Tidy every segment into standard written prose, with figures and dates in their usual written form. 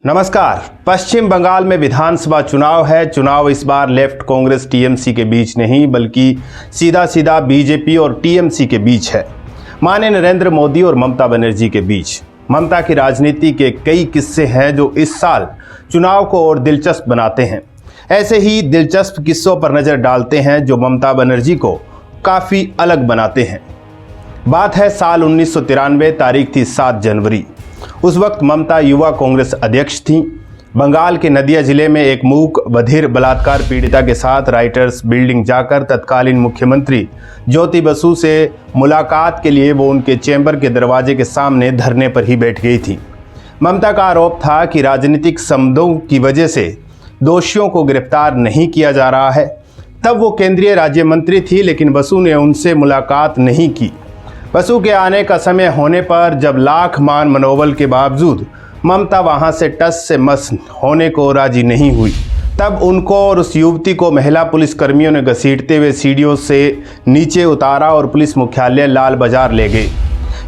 नमस्कार। पश्चिम बंगाल में विधानसभा चुनाव है। चुनाव इस बार लेफ्ट कांग्रेस टीएमसी के बीच नहीं बल्कि सीधा सीधा बीजेपी और टीएमसी के बीच है, माने नरेंद्र मोदी और ममता बनर्जी के बीच। ममता की राजनीति के कई किस्से हैं जो इस साल चुनाव को और दिलचस्प बनाते हैं। ऐसे ही दिलचस्प किस्सों पर नज़र डालते हैं जो ममता बनर्जी को काफ़ी अलग बनाते हैं। बात है साल 1993, तारीख थी 7 जनवरी। उस वक्त ममता युवा कांग्रेस अध्यक्ष थीं। बंगाल के नदिया जिले में एक मूक बधिर बलात्कार पीड़िता के साथ राइटर्स बिल्डिंग जाकर तत्कालीन मुख्यमंत्री ज्योति बसु से मुलाकात के लिए वो उनके चैम्बर के दरवाजे के सामने धरने पर ही बैठ गई थी। ममता का आरोप था कि राजनीतिक समदों की वजह से दोषियों को गिरफ्तार नहीं किया जा रहा है। तब वो केंद्रीय राज्य मंत्री थी, लेकिन बसु ने उनसे मुलाकात नहीं की। बसु के आने का समय होने पर जब लाख मान मनोबल के बावजूद ममता वहां से टस से मस होने को राजी नहीं हुई, तब उनको और उस युवती को महिला पुलिस कर्मियों ने घसीटते हुए सीढ़ियों से नीचे उतारा और पुलिस मुख्यालय लाल बाजार ले गए।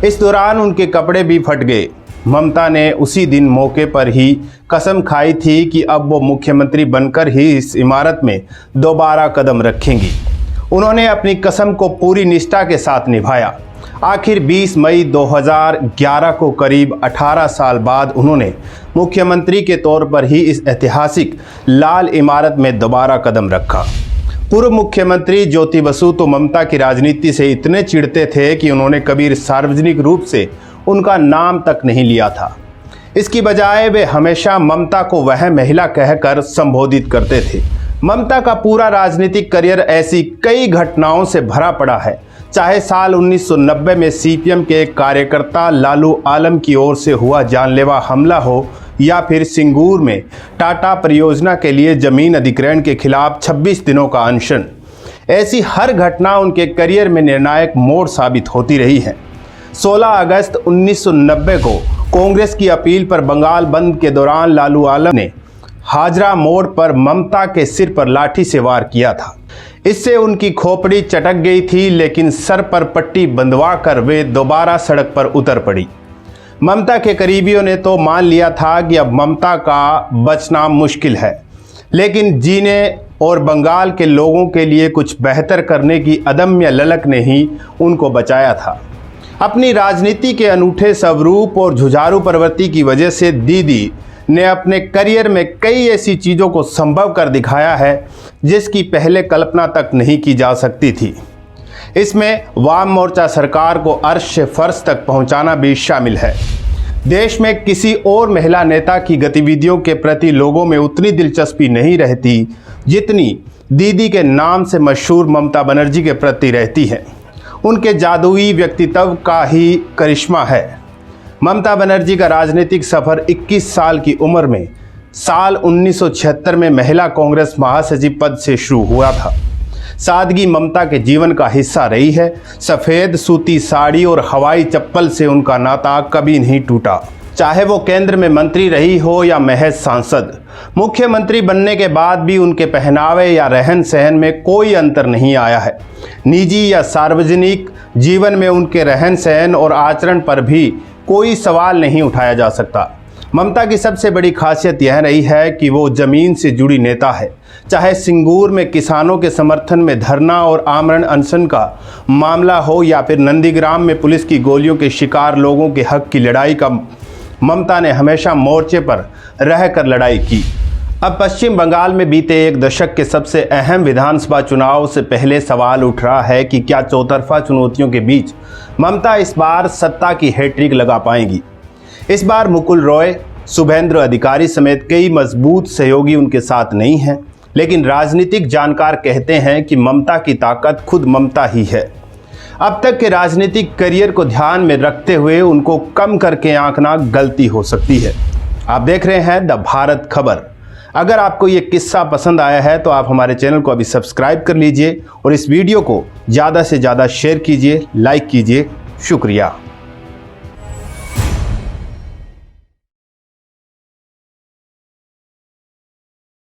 इस दौरान उनके कपड़े भी फट गए। ममता ने उसी दिन मौके पर ही कसम खाई थी कि अब वो मुख्यमंत्री बनकर ही इस इमारत में दोबारा कदम रखेंगी। उन्होंने अपनी कसम को पूरी निष्ठा के साथ निभाया। आखिर 20 मई 2011 को करीब 18 साल बाद उन्होंने मुख्यमंत्री के तौर पर ही इस ऐतिहासिक लाल इमारत में दोबारा कदम रखा। पूर्व मुख्यमंत्री ज्योति बसु तो ममता की राजनीति से इतने चिढ़ते थे कि उन्होंने कभी सार्वजनिक रूप से उनका नाम तक नहीं लिया था। इसकी बजाय वे हमेशा ममता को वह महिला कहकर संबोधित करते थे। ममता का पूरा राजनीतिक करियर ऐसी कई घटनाओं से भरा पड़ा है, चाहे साल 1990 में सीपीएम के एक कार्यकर्ता लालू आलम की ओर से हुआ जानलेवा हमला हो या फिर सिंगूर में टाटा परियोजना के लिए जमीन अधिग्रहण के खिलाफ 26 दिनों का अनशन। ऐसी हर घटना उनके करियर में निर्णायक मोड़ साबित होती रही है। 16 अगस्त 1990 को कांग्रेस की अपील पर बंगाल बंद के दौरान लालू आलम ने हाजरा मोड़ पर ममता के सिर पर लाठी से वार किया था। इससे उनकी खोपड़ी चटक गई थी, लेकिन सर पर पट्टी बंधवा कर वे दोबारा सड़क पर उतर पड़ी। ममता के करीबियों ने तो मान लिया था कि अब ममता का बचना मुश्किल है, लेकिन जीने और बंगाल के लोगों के लिए कुछ बेहतर करने की अदम्य ललक ने ही उनको बचाया था। अपनी राजनीति के अनूठे स्वरूप और जुझारू प्रवृत्ति की वजह से दीदी ने अपने करियर में कई ऐसी चीज़ों को संभव कर दिखाया है जिसकी पहले कल्पना तक नहीं की जा सकती थी। इसमें वाम मोर्चा सरकार को अर्श से फर्श तक पहुंचाना भी शामिल है। देश में किसी और महिला नेता की गतिविधियों के प्रति लोगों में उतनी दिलचस्पी नहीं रहती जितनी दीदी के नाम से मशहूर ममता बनर्जी के प्रति रहती है। उनके जादुई व्यक्तित्व का ही करिश्मा है। ममता बनर्जी का राजनीतिक सफर 21 साल की उम्र में साल 1976 में महिला कांग्रेस महासचिव पद से शुरू हुआ था। सादगी ममता के जीवन का हिस्सा रही है। सफ़ेद सूती साड़ी और हवाई चप्पल से उनका नाता कभी नहीं टूटा, चाहे वो केंद्र में मंत्री रही हो या महज सांसद। मुख्यमंत्री बनने के बाद भी उनके पहनावे या रहन सहन में कोई अंतर नहीं आया है। निजी या सार्वजनिक जीवन में उनके रहन सहन और आचरण पर भी कोई सवाल नहीं उठाया जा सकता। ममता की सबसे बड़ी खासियत यह रही है कि वो जमीन से जुड़ी नेता है। चाहे सिंगूर में किसानों के समर्थन में धरना और आमरण अनशन का मामला हो या फिर नंदीग्राम में पुलिस की गोलियों के शिकार लोगों के हक की लड़ाई का, ममता ने हमेशा मोर्चे पर रहकर लड़ाई की। अब पश्चिम बंगाल में बीते एक दशक के सबसे अहम विधानसभा चुनाव से पहले सवाल उठ रहा है कि क्या चौतरफा चुनौतियों के बीच ममता इस बार सत्ता की हैट्रिक लगा पाएंगी। इस बार मुकुल रॉय, शुभेंद्र अधिकारी समेत कई मजबूत सहयोगी उनके साथ नहीं हैं, लेकिन राजनीतिक जानकार कहते हैं कि ममता की ताकत खुद ममता ही है। अब तक के राजनीतिक करियर को ध्यान में रखते हुए उनको कम करके आंकना गलती हो सकती है। आप देख रहे हैं द भारत खबर। अगर आपको ये किस्सा पसंद आया है तो आप हमारे चैनल को अभी सब्सक्राइब कर लीजिए और इस वीडियो को ज़्यादा से ज़्यादा शेयर कीजिए, लाइक कीजिए। शुक्रिया।